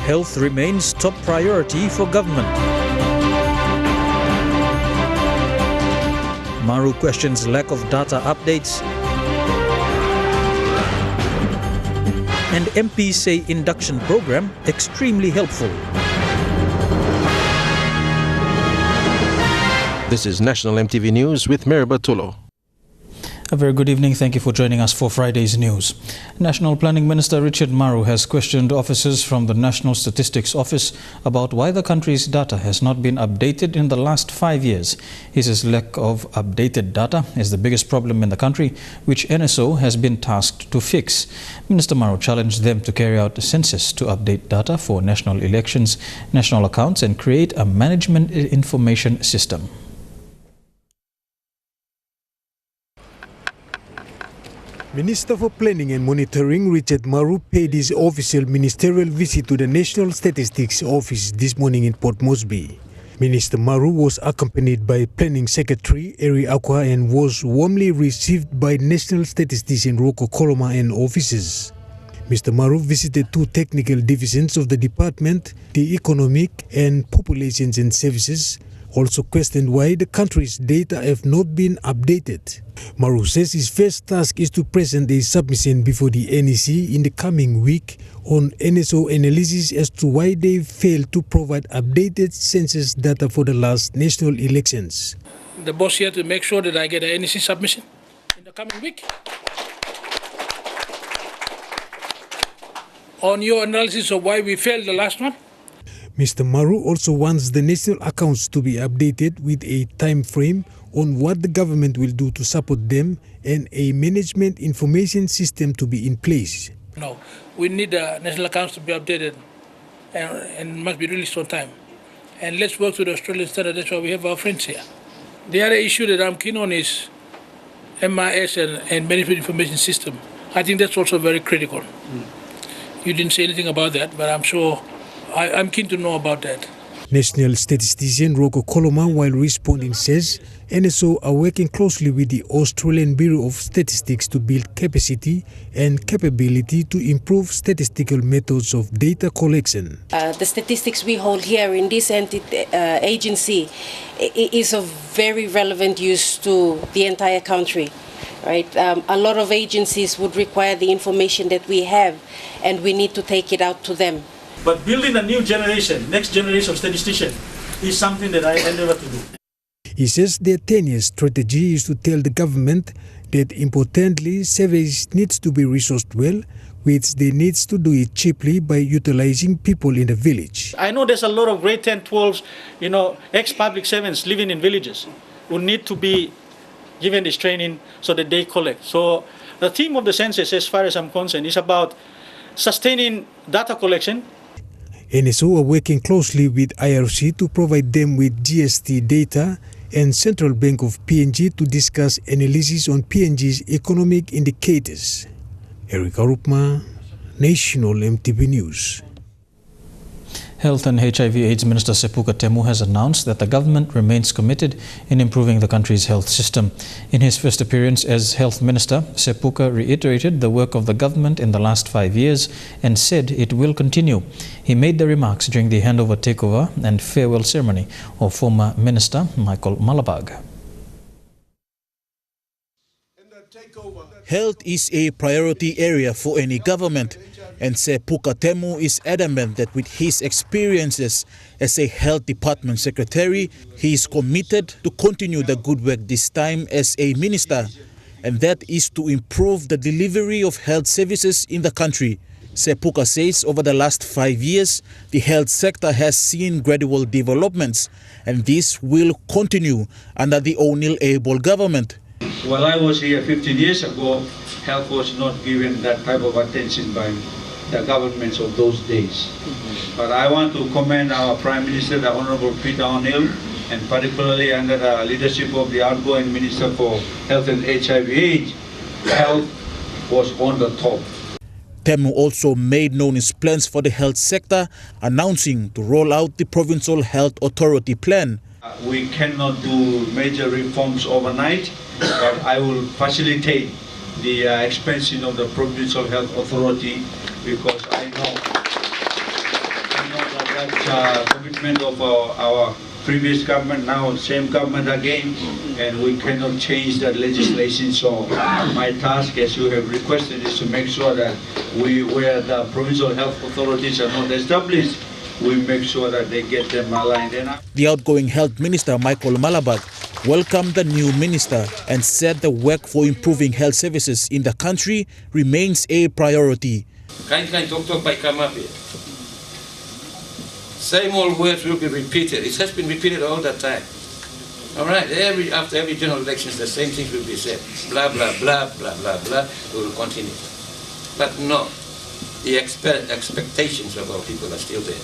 Health remains top priority for government. Maru questions lack of data updates. And MPs say Induction Program extremely helpful. This is National EMTV News with Maru. A very good evening. Thank you for joining us for Friday's news. National Planning Minister Richard Maru has questioned officers from the National Statistics Office about why the country's data has not been updated in the last 5 years. He says lack of updated data is the biggest problem in the country, which NSO has been tasked to fix. Minister Maru challenged them to carry out a census to update data for national elections, national accounts, and create a management information system. Minister for Planning and Monitoring Richard Maru paid his official ministerial visit to the National Statistics Office this morning in Port Moresby. Minister Maru was accompanied by Planning Secretary Eri Aqua and was warmly received by National Statistician Roko Koloma and officers. Mr. Maru visited two technical divisions of the department, the Economic and Populations and Services, also questioned why the country's data have not been updated. Maru says his first task is to present a submission before the NEC in the coming week on NSO analysis as to why they failed to provide updated census data for the last national elections. The boss here to make sure that I get an NEC submission in the coming week. On your analysis of why we failed the last one. Mr. Maru also wants the national accounts to be updated with a time frame on what the government will do to support them and a management information system to be in place. No, we need the national accounts to be updated and must be released on time. And let's work to the Australian standard. That's why we have our friends here. The other issue that I'm keen on is MIS and management information system. I think that's also very critical. You didn't say anything about that, but I'm sure I'm keen to know about that. National Statistician Roko Koloma, while responding, says NSO are working closely with the Australian Bureau of Statistics to build capacity and capability to improve statistical methods of data collection. The statistics we hold here in this agency is of very relevant use to the entire country. Right? A lot of agencies would require the information that we have, and we need to take it out to them. But building a new generation, next generation of statisticians, is something that I endeavor to do. He says their 10-year strategy is to tell the government that importantly, surveys needs to be resourced well, which they needs to do it cheaply by utilizing people in the village. I know there's a lot of grade 10, 12, ex-public servants living in villages who need to be given this training so that they collect. So the theme of the census, as far as I'm concerned, is about sustaining data collection. NSO are working closely with IRC to provide them with GST data and Central Bank of PNG to discuss analysis on PNG's economic indicators. Erika Rupma, National EMTV News. Health and HIV/AIDS Minister Sepuka Temu has announced that the government remains committed in improving the country's health system. In his first appearance as Health Minister, Sepuka reiterated the work of the government in the last 5 years and said it will continue. He made the remarks during the handover takeover and farewell ceremony of former Minister Michael Malabag. Health is a priority area for any government, and Sepuka Temu is adamant that with his experiences as a Health Department Secretary, he is committed to continue the good work this time as a minister, and that is to improve the delivery of health services in the country. Sepuka says over the last 5 years, the health sector has seen gradual developments, and this will continue under the O'Neill-Abel government. While I was here 15 years ago, health was not given that type of attention by the governments of those days. But I want to commend our Prime Minister, the Honorable Peter O'Neill, and particularly under the leadership of the outgoing Minister for Health and HIV/AIDS, health was on the top. Temu also made known his plans for the health sector, announcing to roll out the Provincial Health Authority plan. We cannot do major reforms overnight, but I will facilitate the expansion of the Provincial Health Authority because I know That's commitment of our previous government, now same government again, and we cannot change that legislation. So my task, as you have requested, is to make sure that where the provincial health authorities are not established, we make sure that they get them aligned. The outgoing Health Minister, Michael Malabag, welcomed the new minister and said the work for improving health services in the country remains a priority. Same old words will be repeated. It has been repeated all the time. All right, after every general elections, the same things will be said. Blah, blah, blah, blah, blah, blah. We will continue. But no, the expectations of our people are still there.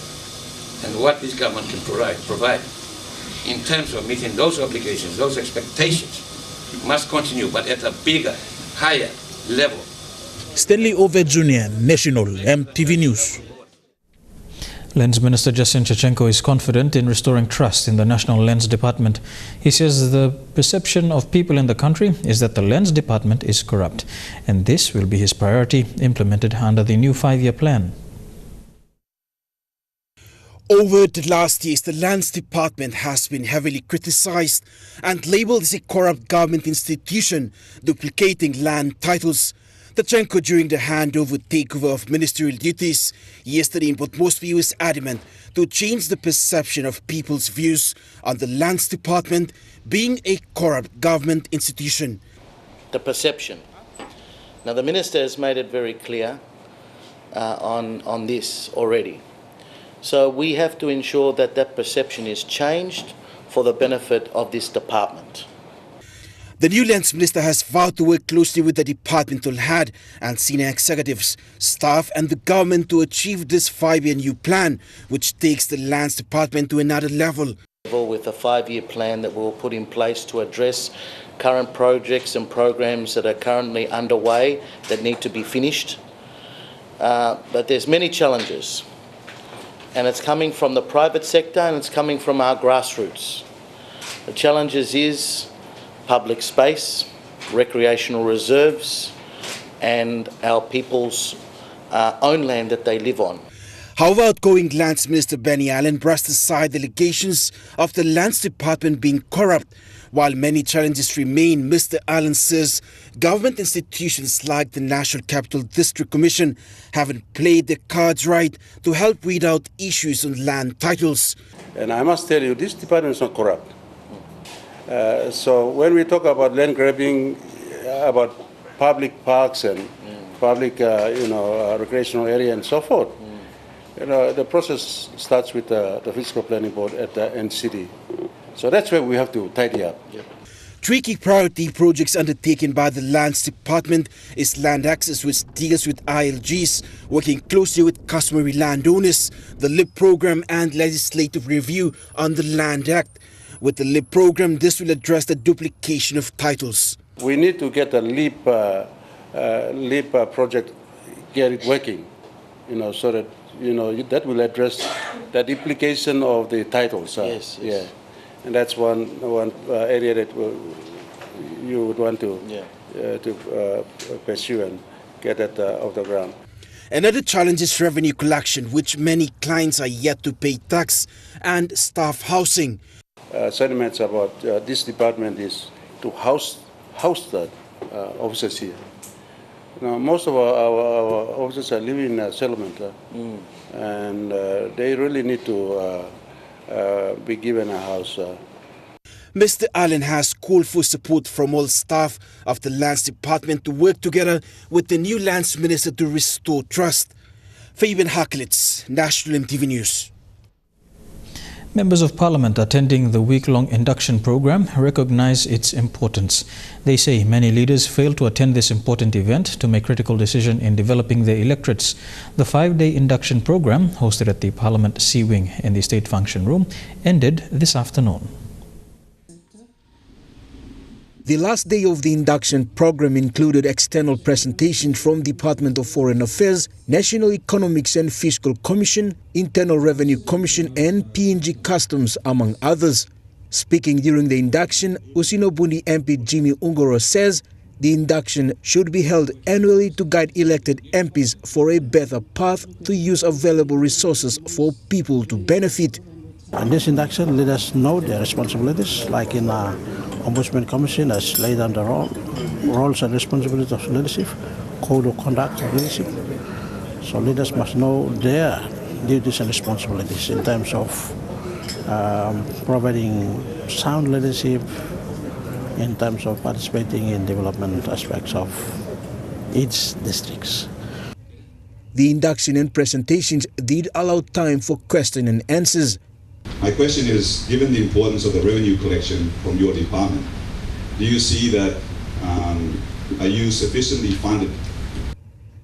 And what this government can provide in terms of meeting those obligations, those expectations, must continue, but at a bigger, higher level. Stanley Ove Jr., National EMTV News. Lands Minister Jasin Chachenko is confident in restoring trust in the National Lands Department. He says the perception of people in the country is that the Lands Department is corrupt, and this will be his priority implemented under the new 5-year plan. Over the last years, the Lands Department has been heavily criticized and labeled as a corrupt government institution, duplicating land titles. Chachenko, during the handover takeover of ministerial duties yesterday in Port Moresby, was adamant to change the perception of people's views on the Lands Department being a corrupt government institution. The perception. Now, the Minister has made it very clear on this already. So we have to ensure that that perception is changed for the benefit of this department. The new Lands Minister has vowed to work closely with the departmental head and senior executives, staff and the government to achieve this 5-year new plan, which takes the Lands Department to another level. With a 5-year plan that we'll put in place to address current projects and programs that are currently underway that need to be finished. But there's many challenges, and it's coming from the private sector and it's coming from our grassroots. The challenges is public space, recreational reserves, and our people's own land that they live on. However, outgoing Lands Minister Benny Allen brushed aside the allegations of the Lands Department being corrupt. While many challenges remain, Mr. Allen says government institutions like the National Capital District Commission haven't played their cards right to help weed out issues on land titles. And I must tell you, this department is not corrupt. So when we talk about land grabbing, about public parks and public, recreational area and so forth, the process starts with the Fiscal Planning Board at the NCD. So that's where we have to tidy up. Yep. Three key priority projects undertaken by the Lands Department is land access, which deals with ILGs, working closely with customary landowners, the LIP program and legislative review on the Land Act. With the LIP program, this will address the duplication of titles. We need to get the LIP project, get it working, so that that will address the duplication of the titles. Yes. Yeah, and that's one area that you would want to pursue and get that off the ground. Another challenge is revenue collection, which many clients are yet to pay tax, and staff housing. Sentiments about this department is to house the officers here. Now, most of our officers are living in a settlement, and they really need to be given a house. Mr. Allen has called for support from all staff of the Lands Department to work together with the new Lands Minister to restore trust. Fabian Hakelitz, National EMTV News. Members of Parliament attending the week-long induction program recognize its importance. They say many leaders fail to attend this important event to make critical decisions in developing their electorates. The 5-day induction program, hosted at the Parliament C Wing in the State Function Room, ended this afternoon. The last day of the induction program included external presentations from Department of Foreign Affairs, National Economics and Fiscal Commission, Internal Revenue Commission and PNG Customs, among others. Speaking during the induction, Usinobundi MP Jimmy Ungoro says The induction should be held annually to guide elected MPs for a better path to use available resources for people to benefit. And this induction let us know their responsibilities, like in our Ombudsman Commission has laid down the roles and responsibilities of leadership, code of conduct of leadership. So leaders must know their duties and responsibilities in terms of providing sound leadership, in terms of participating in development aspects of each districts. The induction and presentations did allow time for question and answers. My question is, given the importance of the revenue collection from your department, do you see that, are you sufficiently funded?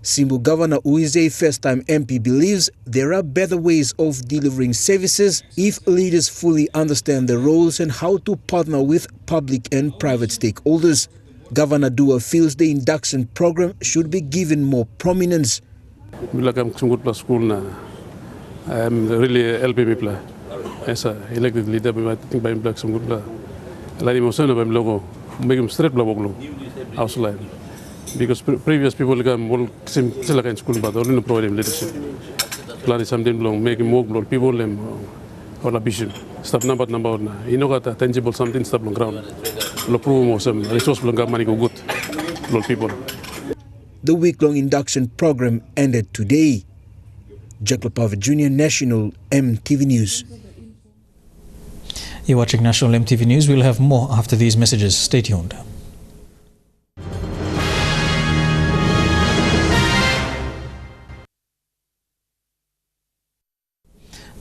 Simbu Governor, who is a first-time MP, believes there are better ways of delivering services if leaders fully understand the roles and how to partner with public and private stakeholders. Governor Dua feels the induction program should be given more prominence. I'm really helping people. As an elected leader, I think by black some good like emotion of logo, make them straight blow house line. Because previous people come still like in school, but only provide them leadership. Plan is something long, make him work, people them or a vision. Stop number. You know got a tangible something stop on ground. Lo prove some resource money go good. People. The week-long induction program ended today. Jack Lapava Jr., National MTV News. You're watching National MTV News. We'll have more after these messages. Stay tuned.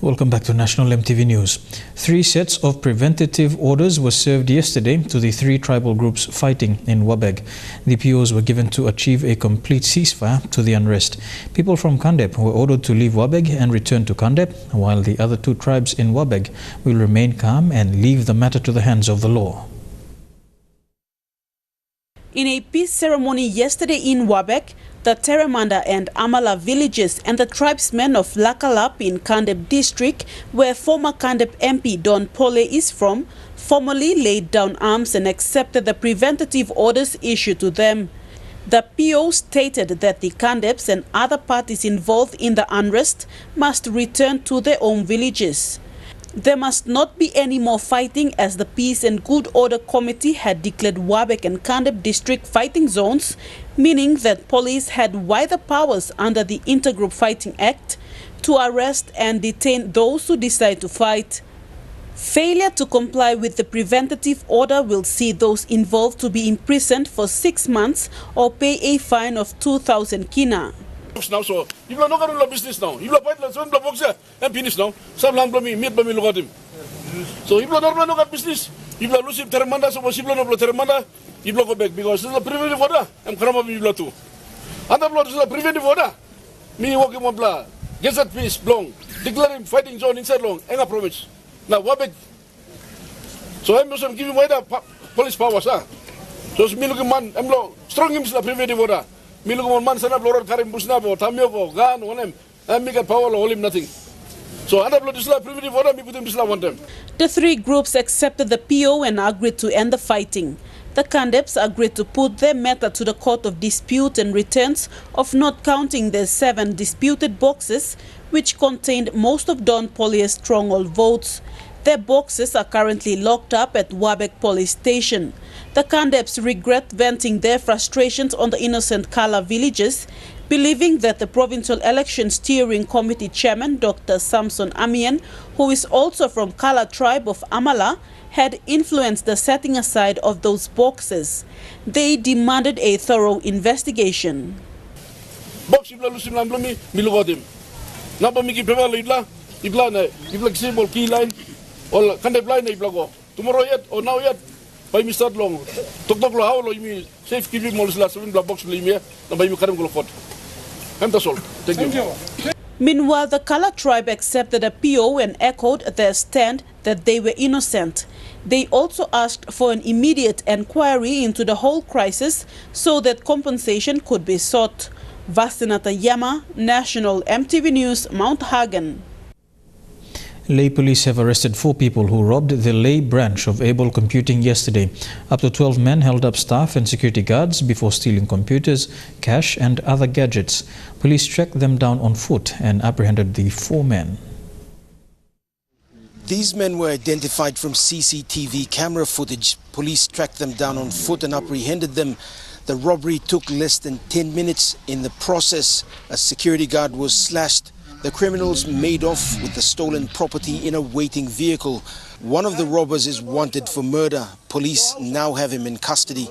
Welcome back to National MTV News. 3 sets of preventative orders were served yesterday to the 3 tribal groups fighting in Wabeg. The POs were given to achieve a complete ceasefire to the unrest. People from Kandep were ordered to leave Wabeg and return to Kandep, while the other 2 tribes in Wabeg will remain calm and leave the matter to the hands of the law. In a peace ceremony yesterday in Wabeg, the Teremanda and Amala villages and the tribesmen of Lakalap in Kandep district, where former Kandep MP Don Pole is from, formally laid down arms and accepted the preventative orders issued to them. The PO stated that the Kandeps and other parties involved in the unrest must return to their own villages. There must not be any more fighting, as the Peace and Good Order Committee had declared Wabeg and Kandep district fighting zones, meaning that police had wider powers under the Intergroup Fighting Act to arrest and detain those who decide to fight. Failure to comply with the preventative order will see those involved to be imprisoned for 6 months or pay a fine of 2,000 kina. Now, so you are not going to business now. You are fight like some blocks and finish now. Some land me meet by me look at him. So if you are not going to business, if you are losing Teremanda, so possible no Teremanda, you block back because this is a preventive order. I'm Krama Bibla too. Other blood is a preventive order. Me walking one blah. Get that peace long. Declaring fighting zone inside long. Enga province. Now Wabeg. So I'm also giving wider police powers. So me looking man, I'm low. Strong him is a preventive order. Milung man sana bloror karim busna bo tamyo ko gan onem mi got power lo holim nothing. So under blood isla primitive order mi putim isla one time. The 3 groups accepted the PO and agreed to end the fighting. The Kandeps agreed to put their matter to the Court of Dispute and Returns of not counting the 7 disputed boxes which contained most of Don Polye's stronghold votes. Their boxes are currently locked up at Wabeg Police Station. The Kandeps regret venting their frustrations on the innocent Kala villages, believing that the Provincial Election Steering Committee Chairman Dr. Samson Amian, who is also from Kala tribe of Amala, had influenced the setting aside of those boxes. They demanded a thorough investigation. Box ibla lusim lam blumi milugodim. Napa miki pema ibla na ibla symbol key line or Kandep line na ibla go. Tomorrow yet or now yet. By Mr. Long, Tok lo how lo imi safe keeping molis la 7 box limia na by mi karam go lot. I'm that's all. Thank you. Meanwhile, the Kala tribe accepted a PO and echoed their stand that they were innocent. They also asked for an immediate inquiry into the whole crisis so that compensation could be sought. Vasinata Yama, National MTV News, Mount Hagen. Leh police have arrested 4 people who robbed the Leh branch of Able Computing yesterday. Up to 12 men held up staff and security guards before stealing computers, cash and other gadgets. Police tracked them down on foot and apprehended the 4 men. These men were identified from CCTV camera footage. Police tracked them down on foot and apprehended them. The robbery took less than 10 minutes. In the process, a security guard was slashed. The criminals made off with the stolen property in a waiting vehicle. One of the robbers is wanted for murder. Police now have him in custody.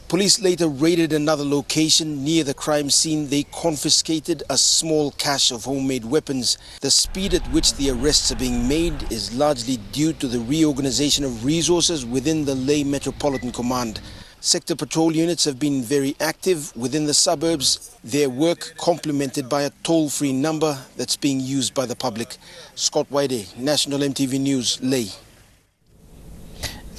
Police later raided another location near the crime scene. They confiscated a small cache of homemade weapons. The speed at which the arrests are being made is largely due to the reorganization of resources within the Leh Metropolitan Command. Sector patrol units have been very active within the suburbs, their work complemented by a toll-free number that's being used by the public. Scott Waide, National EMTV News, Leh.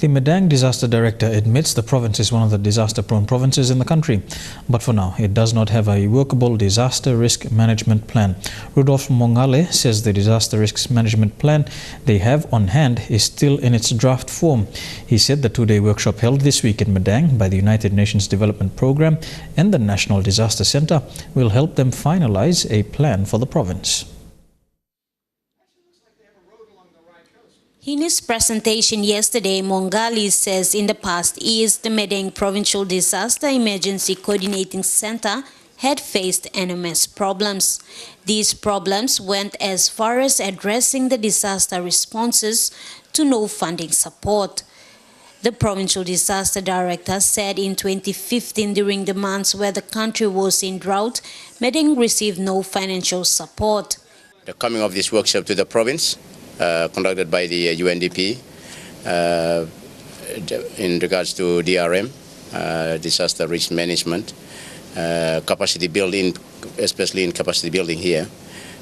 The Madang Disaster Director admits the province is one of the disaster-prone provinces in the country, but for now it does not have a workable disaster risk management plan. Rudolf Mongale says the disaster risk management plan they have on hand is still in its draft form. He said the 2-day workshop held this week in Madang by the United Nations Development Program and the National Disaster Centre will help them finalize a plan for the province. In his presentation yesterday, Mongali says in the past years, the Madang Provincial Disaster Emergency Coordinating Center had faced enormous problems. These problems went as far as addressing the disaster responses to no funding support. The Provincial Disaster Director said in 2015, during the months where the country was in drought, Madang received no financial support. The coming of this workshop to the province, conducted by the UNDP in regards to DRM, disaster risk management, capacity building, especially in capacity building here,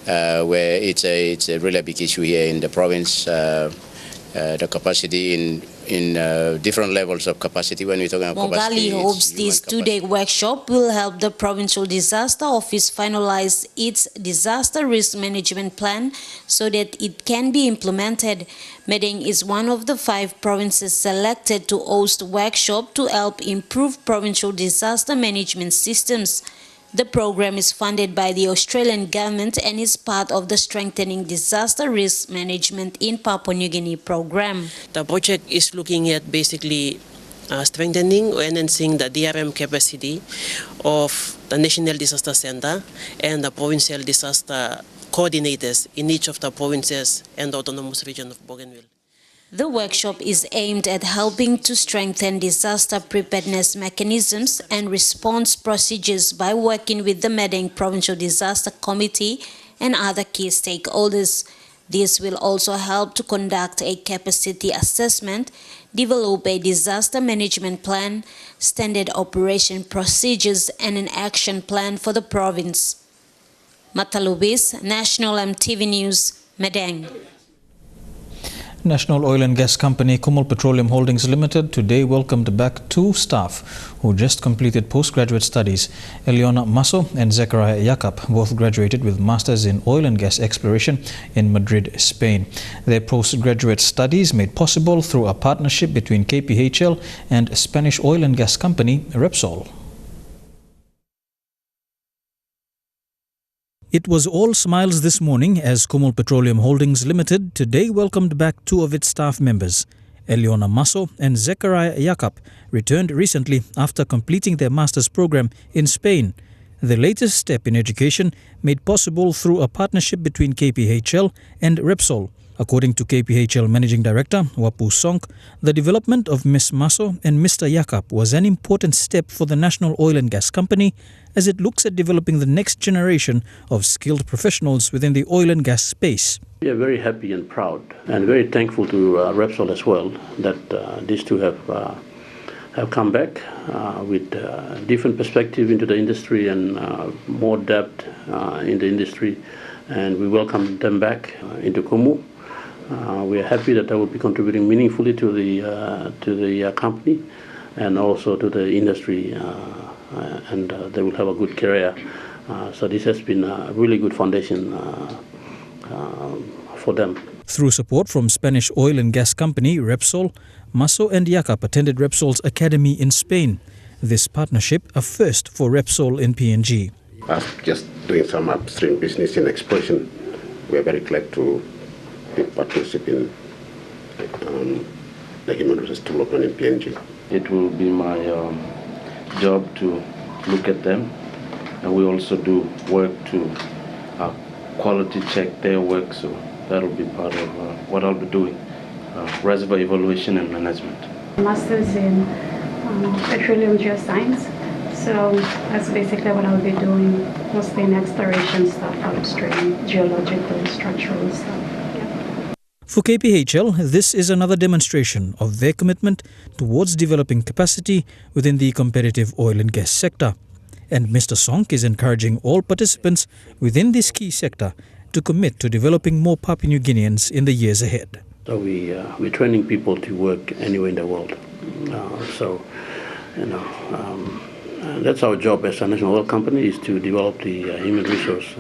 where it's a really big issue here in the province. The capacity in different levels of capacity. When we talk about capacity, Mongali hopes this 2-day workshop will help the Provincial Disaster Office finalize its disaster risk management plan so that it can be implemented. Madang is one of the 5 provinces selected to host workshop to help improve provincial disaster management systems. The program is funded by the Australian government and is part of the Strengthening Disaster Risk Management in Papua New Guinea program. The project is looking at basically strengthening or enhancing the DRM capacity of the National Disaster Centre and the provincial disaster coordinators in each of the provinces and the autonomous region of Bougainville. The workshop is aimed at helping to strengthen disaster preparedness mechanisms and response procedures by working with the Madang Provincial Disaster Committee and other key stakeholders. This will also help to conduct a capacity assessment, develop a disaster management plan, standard operation procedures and an action plan for the province. Matalubis, National EMTV News, Madang. National Oil and Gas Company Kumul Petroleum Holdings Limited today welcomed back 2 staff who just completed postgraduate studies. Eliona Maso and Zechariah Yakap both graduated with Masters in Oil and Gas Exploration in Madrid, Spain. Their postgraduate studies made possible through a partnership between KPHL and Spanish oil and gas company Repsol. It was all smiles this morning as Kumul Petroleum Holdings Limited today welcomed back 2 of its staff members. Eliona Maso and Zechariah Yakap returned recently after completing their master's program in Spain. The latest step in education made possible through a partnership between KPHL and Repsol. According to KPHL Managing Director Wapu Sonk, the development of Ms. Maso and Mr. Yakap was an important step for the National Oil and Gas Company as it looks at developing the next generation of skilled professionals within the oil and gas space. We are very happy and proud and very thankful to Repsol as well that these 2 have come back with different perspective into the industry and more depth in the industry, and we welcome them back into Kumu. We are happy that they will be contributing meaningfully to the company and also to the industry, and they will have a good career. So this has been a really good foundation for them. Through support from Spanish oil and gas company Repsol, Maso and Yakap attended Repsol's academy in Spain. This partnership a first for Repsol in PNG. As just doing some upstream business in exploration, we are very glad to be partnership in the human resource development in PNG. It will be my job to look at them, and we also do work to quality check their work, so that will be part of what I'll be doing, reservoir evaluation and management. Masters in petroleum geoscience, so that's basically what I'll be doing, mostly in exploration stuff, upstream, geological, structural stuff. For KPHL, this is another demonstration of their commitment towards developing capacity within the competitive oil and gas sector. And Mr. Sonk is encouraging all participants within this key sector to commit to developing more Papua New Guineans in the years ahead. So we're training people to work anywhere in the world. That's our job as a national oil company, is to develop the human resource.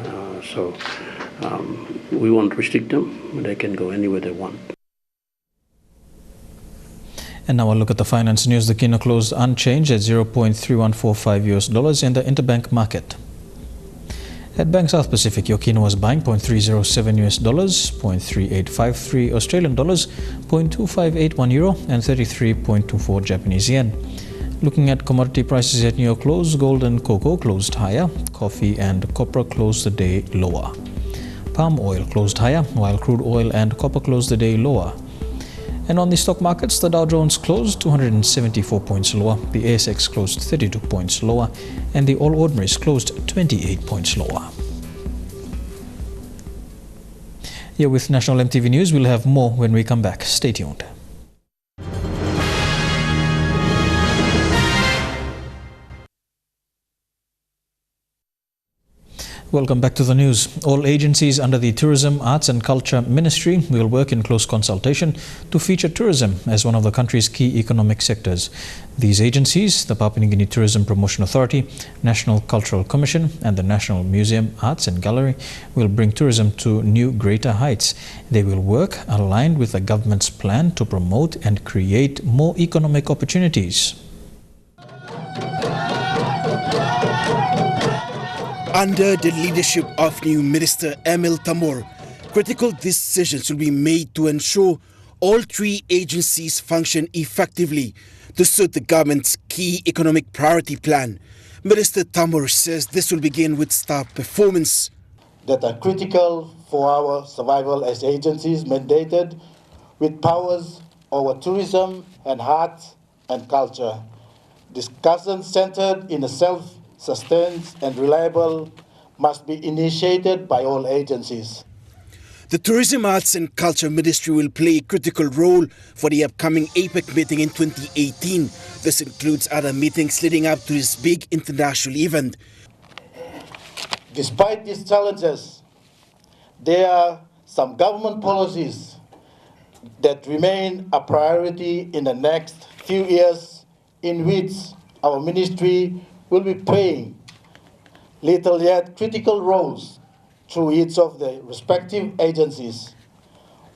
We won't restrict them. They can go anywhere they want. And now a look at the finance news. The kina closed unchanged at $0.3145 in the interbank market. At Bank South Pacific, your kina was buying $0.307, $0.3853 Australian dollars, €0.2581 and 33.24 Japanese yen. Looking at commodity prices at New York close, gold and cocoa closed higher, coffee and copper closed the day lower. Palm oil closed higher, while crude oil and copper closed the day lower. And on the stock markets, the Dow Jones closed 274 points lower, the ASX closed 32 points lower, and the All Ordinaries closed 28 points lower. Here with National EMTV News, we'll have more when we come back. Stay tuned. Welcome back to the news. All agencies under the Tourism, Arts and Culture Ministry will work in close consultation to feature tourism as one of the country's key economic sectors. These agencies, the Papua New Guinea Tourism Promotion Authority, National Cultural Commission and the National Museum, Arts and Gallery, will bring tourism to new greater heights. They will work aligned with the government's plan to promote and create more economic opportunities. Under the leadership of new Minister Emil Tamor, critical decisions will be made to ensure all three agencies function effectively to suit the government's key economic priority plan. Minister Tamor says this will begin with staff performance. That are critical for our survival as agencies mandated with powers over tourism and arts and culture. Discussions centered in a self-sustained and reliable must be initiated by all agencies. The Tourism, Arts and Culture Ministry will play a critical role for the upcoming APEC meeting in 2018. This includes other meetings leading up to this big international event. Despite these challenges, there are some government policies that remain a priority in the next few years, in which our ministry will be playing little yet critical roles through each of the respective agencies.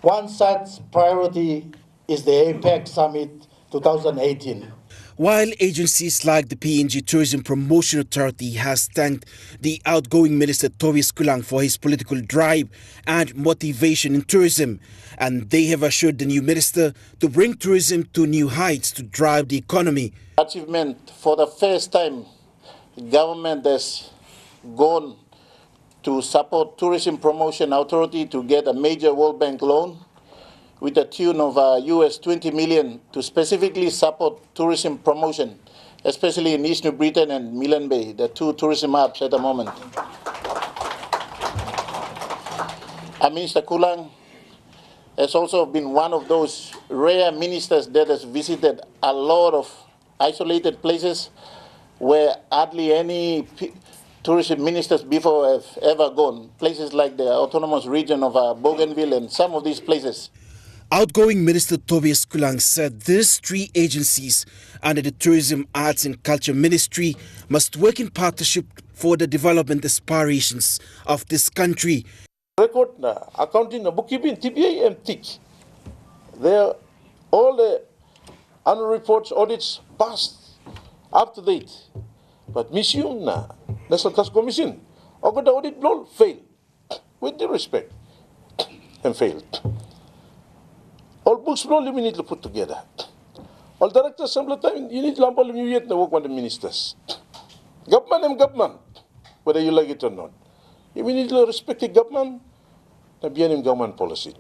One such priority is the APEC Summit 2018. While agencies like the PNG Tourism Promotion Authority has thanked the outgoing Minister Tobias Kulang for his political drive and motivation in tourism, and they have assured the new minister to bring tourism to new heights to drive the economy. Achievement, for the first time, the government has gone to support Tourism Promotion Authority to get a major World Bank loan with a tune of US 20 million to specifically support tourism promotion, especially in East New Britain and Milne Bay, the two tourism hubs at the moment. Minister Kulang has also been one of those rare ministers that has visited a lot of isolated places where hardly any tourism ministers before have ever gone, places like the autonomous region of Bougainville and some of these places. Outgoing Minister Tobias Kulang said these three agencies under the Tourism, Arts and Culture Ministry must work in partnership for the development aspirations of this country. record na accounting na bookkeeping TPA and TIC. There, all the annual reports, audits passed up to date. But mission na National Tax Commission, or the audit law failed, with due respect, and failed. All books probably we need to put together. All directors, some of the time, you need to work with the ministers. Government and government, whether you like it or not. We need to respect the government, and be in government policy.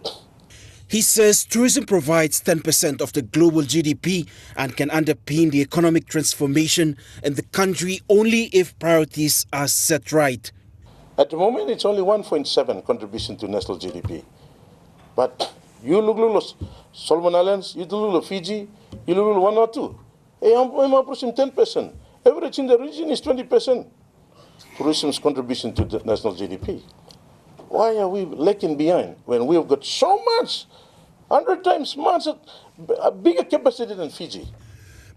He says tourism provides 10% of the global GDP and can underpin the economic transformation in the country only if priorities are set right. At the moment, it's only 1.7 contribution to national GDP. But you look at Solomon Islands, you look at Fiji, you look at 1 or 2. I'm approaching 10%. Average in the region is 20%. Tourism's contribution to the national GDP. Why are we lagging behind when we've got so much, 100 times much, a bigger capacity than Fiji?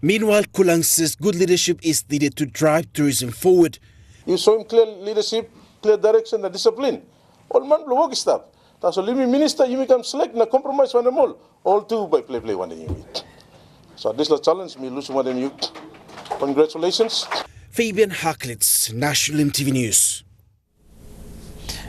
Meanwhile, Kulang says good leadership is needed to drive tourism forward. You saw him clear leadership, clear direction and discipline. All man will work stuff. That's all. Minister, you become select na compromise from them all two by play one you meet. So this is a challenge me lose one than you. Congratulations. Fabian Harklitz, National EMTV News.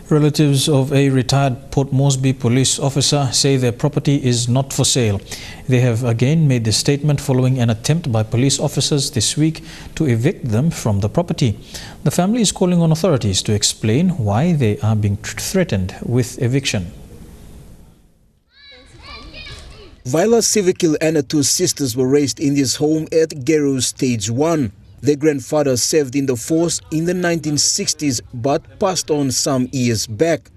Relatives of a retired Port Moresby police officer say their property is not for sale. They have again made this statement following an attempt by police officers this week to evict them from the property. The family is calling on authorities to explain why they are being threatened with eviction. Viola Civikil and her two sisters were raised in this home at Geru Stage 1. Their grandfather served in the force in the 1960s but passed on some years back.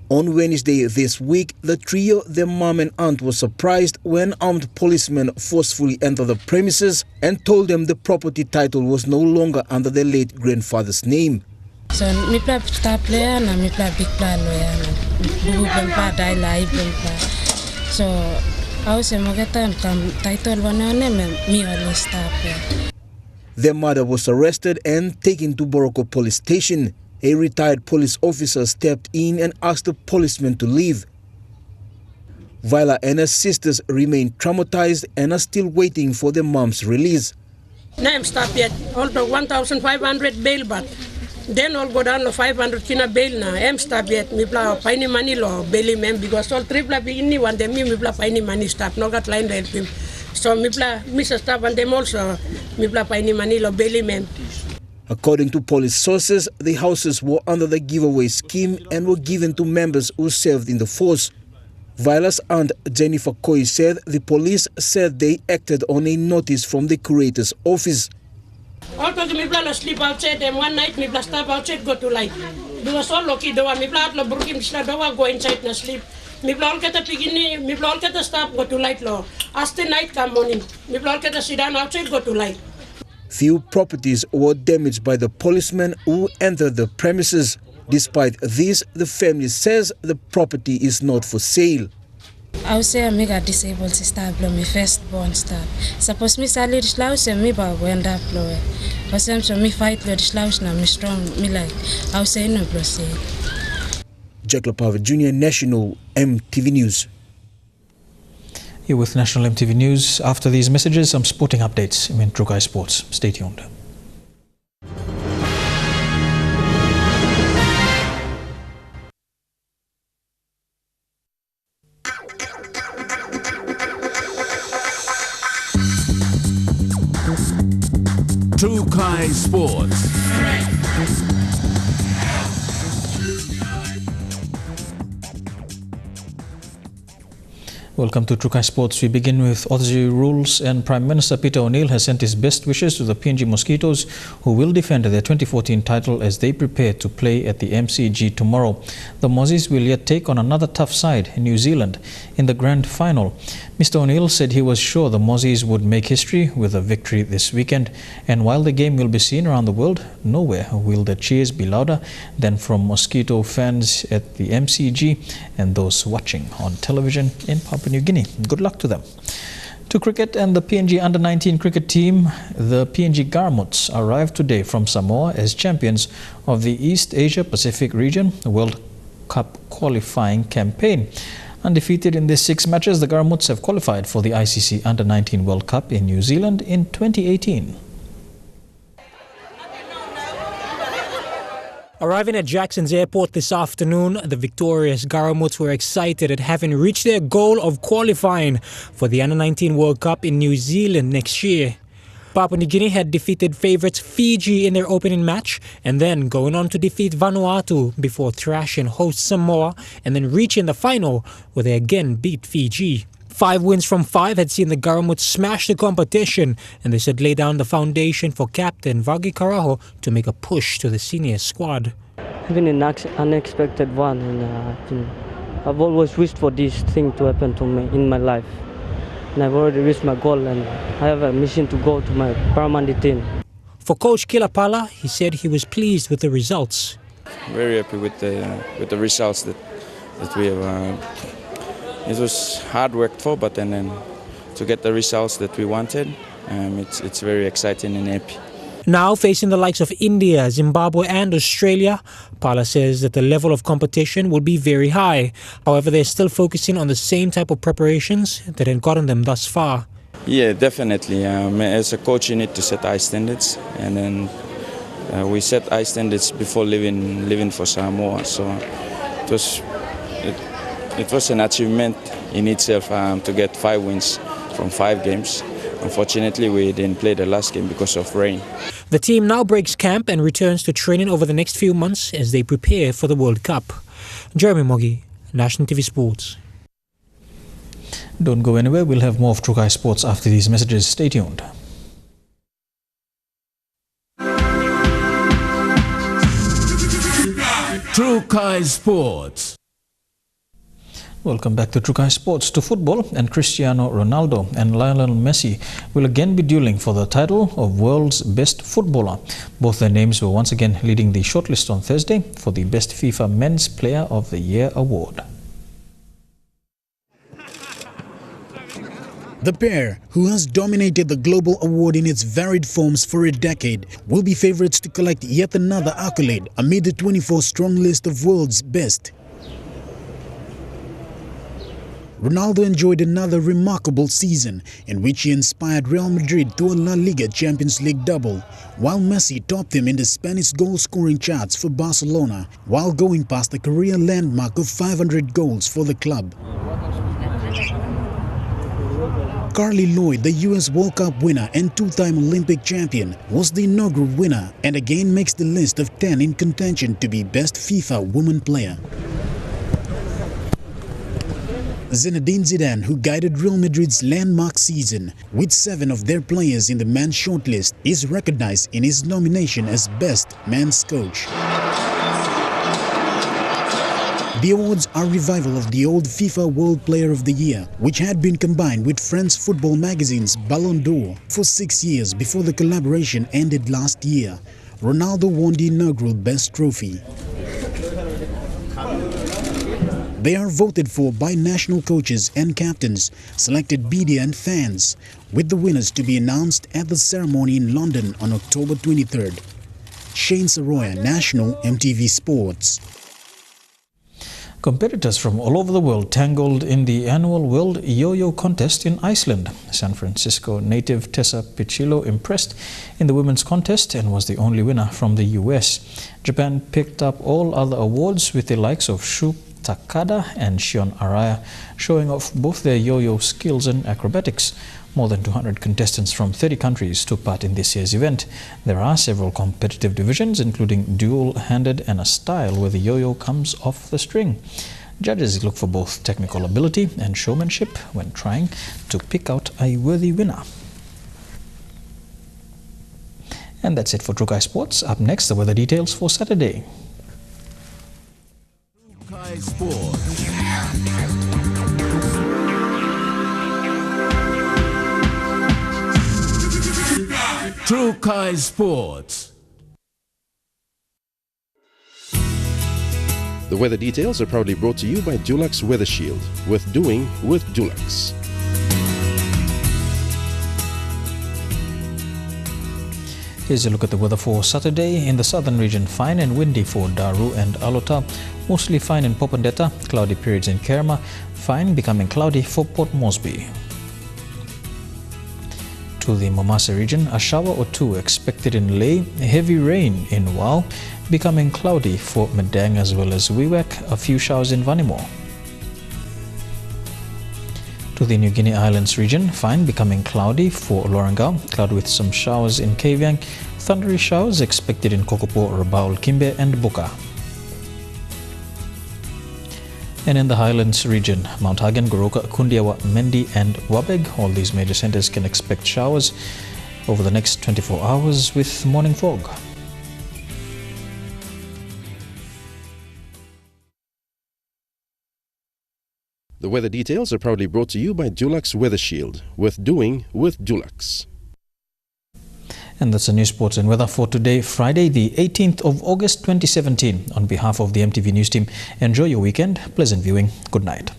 On Wednesday this week, the trio, their mom and aunt, were surprised when armed policemen forcefully entered the premises and told them the property title was no longer under their late grandfather's name. So, mi pla star player na mi pla big player lawyer na die live. So, I was a magatan title one me only star player. Their mother was arrested and taken to Boroko police station. A retired police officer stepped in and asked the policeman to leave. Viola and her sisters remain traumatized and are still waiting for their mom's release. Name stop yet. All the 1,500 bail back. Then all go down to 500 kina bail na. Em stop yet. Me pla paini money lo bail him because all triple begini one them me pla paini money stop. No got line help him. So me pla Mr. Stop and them also me pla paini money lo bail him. According to police sources, the houses were under the giveaway scheme and were given to members who served in the force. Viola's aunt Jennifer Coy said the police said they acted on a notice from the curator's office. Also, me pla sleep outside them one night. Me pla stop outside go to light. Because all lucky doa me pla lo burkim sla doa go inside na sleep. Me pla all kata pigini. Me pla all kata stop go to light lo. As the night come morning. Me pla all kata sit down outside go to light. Few properties were damaged by the policemen who entered the premises. Despite this, the family says the property is not for sale. I would say I got disabled sister blow me firstborn star. Suppose me salary slaus and me ba wend up blow. But some me fight the slaus na me strong me like I would say no blow say. Jack Lapava Jr. National EMTV News. Here with National EMTV News. After these messages, some sporting updates in Trukai Sports. Stay tuned. Trukai Sports. Welcome to Trukai Sports. We begin with Aussie rules, and Prime Minister Peter O'Neill has sent his best wishes to the PNG Mosquitoes, who will defend their 2014 title as they prepare to play at the MCG tomorrow. The Mozzies will yet take on another tough side, New Zealand, in the grand final. Mr. O'Neill said he was sure the Mozzies would make history with a victory this weekend, and while the game will be seen around the world, nowhere will the cheers be louder than from Mosquito fans at the MCG and those watching on television in Papua New Guinea. Good luck to them. To cricket and the PNG Under-19 cricket team, the PNG Garmuts arrived today from Samoa as champions of the East Asia Pacific region World Cup qualifying campaign. Undefeated in their 6 matches, the Garamuts have qualified for the ICC Under-19 World Cup in New Zealand in 2018. Arriving at Jackson's airport this afternoon, the victorious Garamuts were excited at having reached their goal of qualifying for the Under-19 World Cup in New Zealand next year. Papua New Guinea had defeated favourites Fiji in their opening match and then going on to defeat Vanuatu before thrashing host Samoa and then reaching the final where they again beat Fiji. 5 wins from 5 had seen the Garamuts smash the competition, and this had laid down the foundation for captain Vagi Karaho to make a push to the senior squad. It's been an unexpected one, and I've always wished for this thing to happen to me in my life. And I've already reached my goal, and I have a mission to go to my Paramount team. For Coach Kilapala, he said he was pleased with the results. Very happy with the results that we have. It was hard work for, but then to get the results that we wanted, it's very exciting and happy. Now facing the likes of India, Zimbabwe and Australia, Pala says that the level of competition will be very high. However, they're still focusing on the same type of preparations that had gotten them thus far. Yeah, definitely. As a coach, you need to set high standards, and then we set high standards before leaving for Samoa. So it was an achievement in itself to get 5 wins from 5 games. Unfortunately, we didn't play the last game because of rain. The team now breaks camp and returns to training over the next few months as they prepare for the World Cup. Jeremy Mogi, National TV Sports. Don't go anywhere. We'll have more of Trukai Sports after these messages. Stay tuned. Trukai Sports. Welcome back to Trukai Sports. To football, and Cristiano Ronaldo and Lionel Messi will again be dueling for the title of world's best footballer. Both their names were once again leading the shortlist on Thursday for the Best FIFA Men's Player of the Year award. The pair, who has dominated the global award in its varied forms for a decade, will be favourites to collect yet another accolade amid the 24-strong list of world's best. Ronaldo enjoyed another remarkable season in which he inspired Real Madrid to a La Liga Champions League double, while Messi topped him in the Spanish goal-scoring charts for Barcelona, while going past the career landmark of 500 goals for the club. Carly Lloyd, the US World Cup winner and 2-time Olympic champion, was the inaugural winner and again makes the list of 10 in contention to be Best FIFA Woman Player. Zinedine Zidane, who guided Real Madrid's landmark season with 7 of their players in the men's shortlist, is recognized in his nomination as Best Men's Coach. The awards are a revival of the old FIFA World Player of the Year, which had been combined with French football magazine's Ballon d'Or for 6 years before the collaboration ended last year. Ronaldo won the inaugural Best Trophy. They are voted for by national coaches and captains, selected media and fans, with the winners to be announced at the ceremony in London on October 23rd. Shane Saroya, National EMTV Sports. Competitors from all over the world tangled in the annual World Yo-Yo Contest in Iceland. San Francisco native Tessa Piccillo impressed in the women's contest and was the only winner from the US. Japan picked up all other awards with the likes of Shu Takada and Shion Araya showing off both their yo-yo skills and acrobatics. More than 200 contestants from 30 countries took part in this year's event. There are several competitive divisions, including dual-handed and a style where the yo-yo comes off the string. Judges look for both technical ability and showmanship when trying to pick out a worthy winner. And that's it for Trukai Sports. Up next, the weather details for Saturday. Trukai Sports. Trukai Sports. The weather details are proudly brought to you by Dulux Weather Shield. Worth doing with Dulux. Here's a look at the weather for Saturday. In the southern region, fine and windy for Daru and Alota. Mostly fine in Popondetta, cloudy periods in Kerma, fine becoming cloudy for Port Moresby. To the Momasa region, a shower or two expected in Ley, heavy rain in Wau, becoming cloudy for Medang as well as Wewak, a few showers in Vanimore. To the New Guinea Islands region, fine becoming cloudy for Lorengau, cloud with some showers in Kavieng, thundery showers expected in Kokopo, Rabaul, Kimbe and Buka. And in the Highlands region, Mount Hagen, Goroka, Kundiawa, Mendi and Wabeg, all these major centers can expect showers over the next 24 hours with morning fog. The weather details are proudly brought to you by Dulux Weather Shield. Worth doing with Dulux. And that's the news, sports and weather for today, Friday, the 18th of August 2017. On behalf of the EMTV News team, enjoy your weekend. Pleasant viewing. Good night.